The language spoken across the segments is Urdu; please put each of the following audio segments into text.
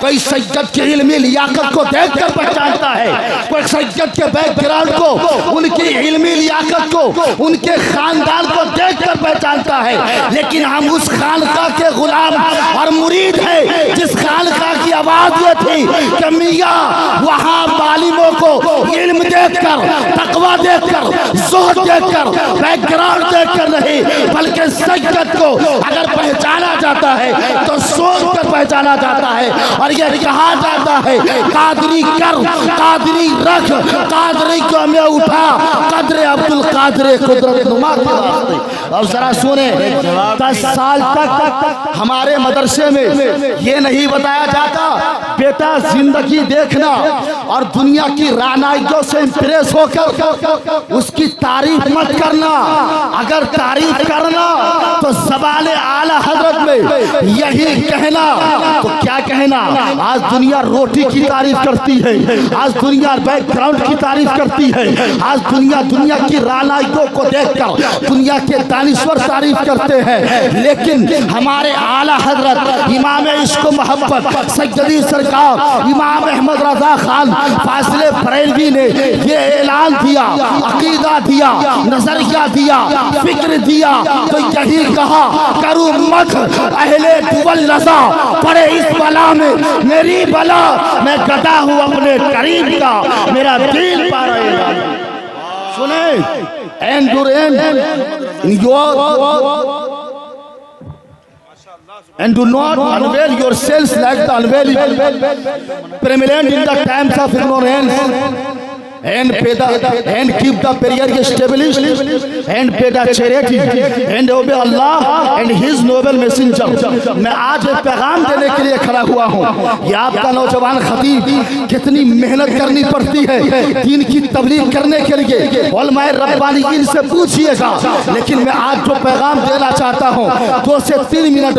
کوئی سید کی علمی لیاقت کو دیکھ کر پہچانتا ہے، کوئی سید کے بیک گراؤنڈ کو، ان کی علمی لیاقت کو، ان کے خاندان کو دیکھ کر پہچانتا ہے، لیکن ہم اس خانقاہ کے غلام اور مرید ہیں جس خانقاہ کی آواز یہ تھی کہ میاں وہاں عالموں کو علم دیکھ کر، تقوی دیکھ کر، زہد دیکھ کر، بیک گراؤنڈ دیکھ کر نہیں، بلکہ سید کو اگر پہچانا جاتا ہے تو سوچ کر پہچانا جاتا ہے، اور یہ کہا جاتا ہے قادری کر، قادری رکھ، قادری کو میں اٹھا، قدر عبدالقادر قدرت نما کے واسطے۔ اب ذرا سنیں، 10 سال تک ہمارے مدرسے میں یہ نہیں بتایا جاتا بیٹا زندگی دیکھنا اور دنیا کی رعنائیوں سے امپریس ہو کر اس کی تعریف مت کرنا، اگر تعریف کرنا تو زبان اعلی حضرت میں یہی کہنا، تو کیا کہنا؟ آج دنیا روٹی کی تعریف کرتی ہے، آج دنیا بیک گراؤنڈ کی تعریف کرتی ہے، آج دنیا کی رعنائیوں کو دیکھ کر دنیا کے دانشور تعریف کرتے ہیں، لیکن ہمارے اعلی حضرت امام عشق و محبت سیدی سرکار امام احمد رضا خان فاضل بریلوی نے یہ اعلان دیا، عقیدہ دیا، نظریہ دیا، فکر دیا، تو یہی کہا کروں مدح اہل دول رضا، پڑے اس بلا میں میری بلا، میں گدا ہوں اپنے کریم کا، میرا دین پا رہے ہیں۔ سنیں and do not unveil yourselves like the unveiling prevalent in the times of ignorance, and keep the prayer established, and pay the charity, and obey Allah and His noble messenger۔ میں آج ایک پیغام دینے کے لیے کھڑا ہوا ہوں، یہ آپ کا نوجوان خطیب کتنی محنت کرنی پڑتی ہے دین کی تبلیغ کرنے کے لیے، علماء ربانیین سے پوچھئے گا، لیکن میں آج جو پیغام دینا چاہتا ہوں 2 سے 3 منٹ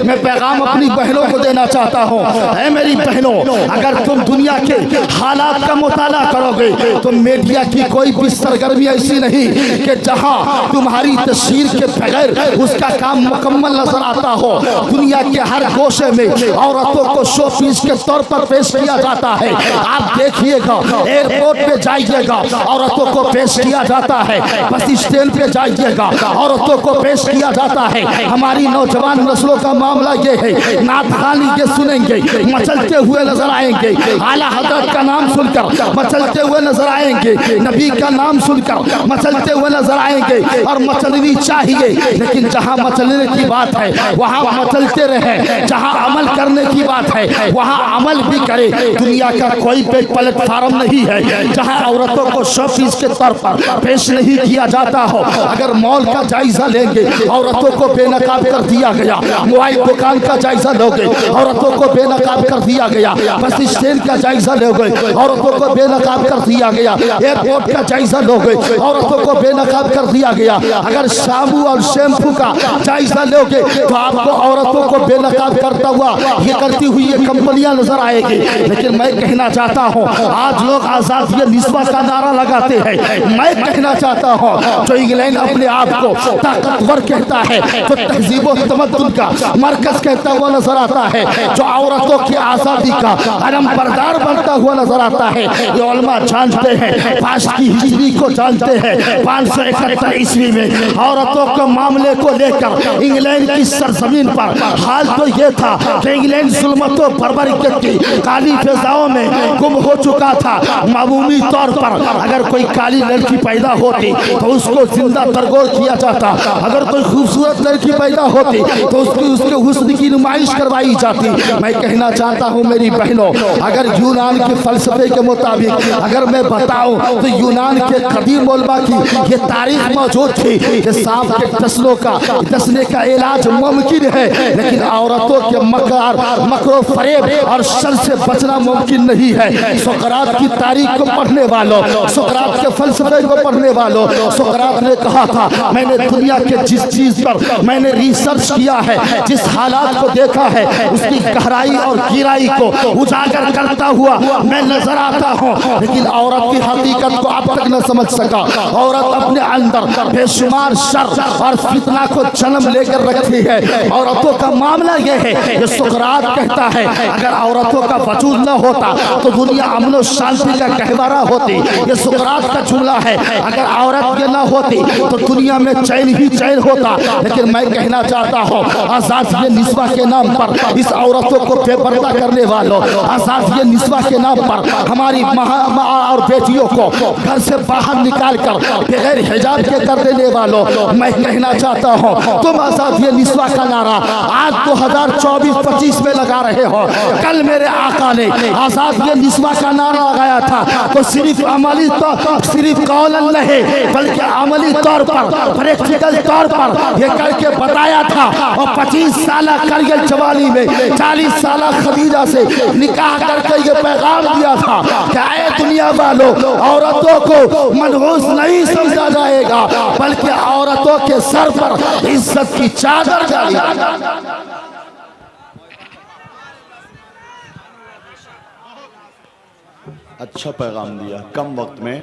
میں پیغام اپنی بہنوں کو دینا چاہتا ہوں۔ اے میری بہنوں، اگر تم دنیا کے حالات کا مطالعہ کرو گے تو میڈیا کی کوئی بھی سرگرمی ایسی نہیں کہ جہاں تمہاری تشہیر کے بغیر اس کا کام مکمل نظر آتا ہو۔ دنیا کے ہر گوشے میں عورتوں کو شو پیس کے طور پر پیش کیا جاتا ہے۔ آپ دیکھیے گا، ایئرپورٹ پہ جائیے گا عورتوں کو پیش کیا جاتا ہے، بس اسٹینڈ پہ جائیے گا عورتوں کو پیش کیا جاتا ہے۔ ہماری نوجوان نسلوں کا معاملہ یہ ہے، نعت خوانی یہ سنیں گے مچلتے ہوئے نظر آئیں گے، اعلیٰ حضرت کا نام سن کر مچلتے ہوئے نظر آئیں گے، نبی کا نام سن کر مچلتے ہوئے نظر آئیں گے، اور مچلنی چاہیے، لیکن جہاں مچلنے کی بات ہے وہاں مچلتے رہیں، جہاں عمل کرنے کی بات ہے وہاں عمل بھی کرے۔ دنیا کا کوئی پلیٹ فارم نہیں ہے جہاں عورتوں کو شو پیس کے طور پر پیش نہیں کیا جاتا ہو۔ اگر مال کا جائزہ لیں گے عورتوں کو بے نقاب کر دیا گیا، موبائل دکان کا جائزہ لو گے عورتوں کو بے نقاب کر دیا گیا، بس اسٹینڈ کا جائزہ لو گے عورتوں کو بے نقاب کر دیا گیا، ایئرپورٹ کا جائزہ لو گے عورتوں کو بے نقاب کر دیا گیا۔ اگر شامپو اور شیمپو کا جائزہ لو گے تو آپ کو عورتوں کو بے نقاب کرتا ہوا یہ کرتی ہوئی یہ کمپنیاں نظر آئے گی۔ لیکن میں کہنا چاہتا ہوں آج لوگ آزادی نسبت کا نعرہ لگاتے ہیں، میں کہنا چاہتا ہوں جو انگلینڈ اپنے آپ کو طاقتور کہتا ہے، جو تہذیب و تمدن کا مرکز کہتا ہوا نظر آتا ہے، جو عورتوں کی آزادی کا علم بردار بنتا ہوا نظر آتا ہے، یہ علماء جانتے ہیں، پاش کی ہجری کو جانتے ہیں۔ 571 عیسوی میں عورتوں کے معاملے کو لے کر انگلینڈ کی سرزمین پر حال تو یہ تھا کہ انگلینڈ ظلمت و بربریت کی کالی فضاؤں میں گم ہو چکا تھا۔ معمولی طور پر اگر کوئی کالی لڑکی پیدا ہوتی تو اس کو زندہ درگور کیا جاتا، اگر کوئی خوبصورت لڑکی پیدا ہوتی تو اس کے حسن کی نمائش کروائی جاتی۔ میں کہنا چاہتا ہوں میری بہنوں، اگر یونان کے فلسفے کے مطابق اگر میں بتاؤں تو یونان کے قدیم علماء کی یہ تاریخ موجود تھی کہ سانپ کے ڈسنے کا علاج ممکن ہے، لیکن عورتوں کے مکر و فریب اور شر سے بچنا ممکن نہیں ہے۔ سقراط کی تاریخ کو پڑھنے والوں، سقراط کے فلسفے کو پڑھنے والوں، سقراط نے کہا تھا میں نے دنیا کے جس چیز پر میں نے ریسرچ کیا ہے، جس حالات کو دیکھا ہے، اس کی گہرائی اور گہرائی کو اجاگر کرتا ہوا میں نظر آتا ہوں، لیکن عورت عورت کی حقیقت کو اب تک نہ سمجھ سکا. عورت اپنے اندر بے شمار شر اور فتنہ کو جنم لے کر رکھتی ہے. عورتوں کا معاملہ یہ ہے, یہ سقراط کہتا ہے اگر عورتوں کا وجود نہ ہوتا تو دنیا امن و شانتی کا گہوارہ ہوتی. یہ سقراط کا جملہ ہے, اگر عورت یہ نہ ہوتی تو دنیا میں چین ہی چین ہوتا. لیکن میں کہنا چاہتا ہوں آزادی نسواں کے نام پر اس عورتوں کو بے پردہ کرنے والوں, آزادی نسواں کے نام پر ہماری ماں اور بیٹیوں کو گھر سے باہر نکال کر بغیر حجاب کے کر دینے والوں, میں کہنا چاہتا ہوں تم آزادی نسواں کا نعرہ آج 2024-25 میں لگا رہے ہو. کل میرے آقا نے آزادی نسواں کا نعرہ لگایا تھا تو صرف عملی صرف قولاً نہیں بلکہ عملی طور پر پریکٹیکل طور پر یہ کر کے بتایا تھا. اور 25 سالہ کرگل جوانی میں 40 سالہ خدیجہ سے نکاح کر کے یہ پیغام دیا تھا کہ اے دنیا والوں, عورتوں کو منحوس نہیں سمجھا جائے گا بلکہ عورتوں کے سر پر عزت کی چادر ڈالی. اچھا پیغام دیا کم وقت میں.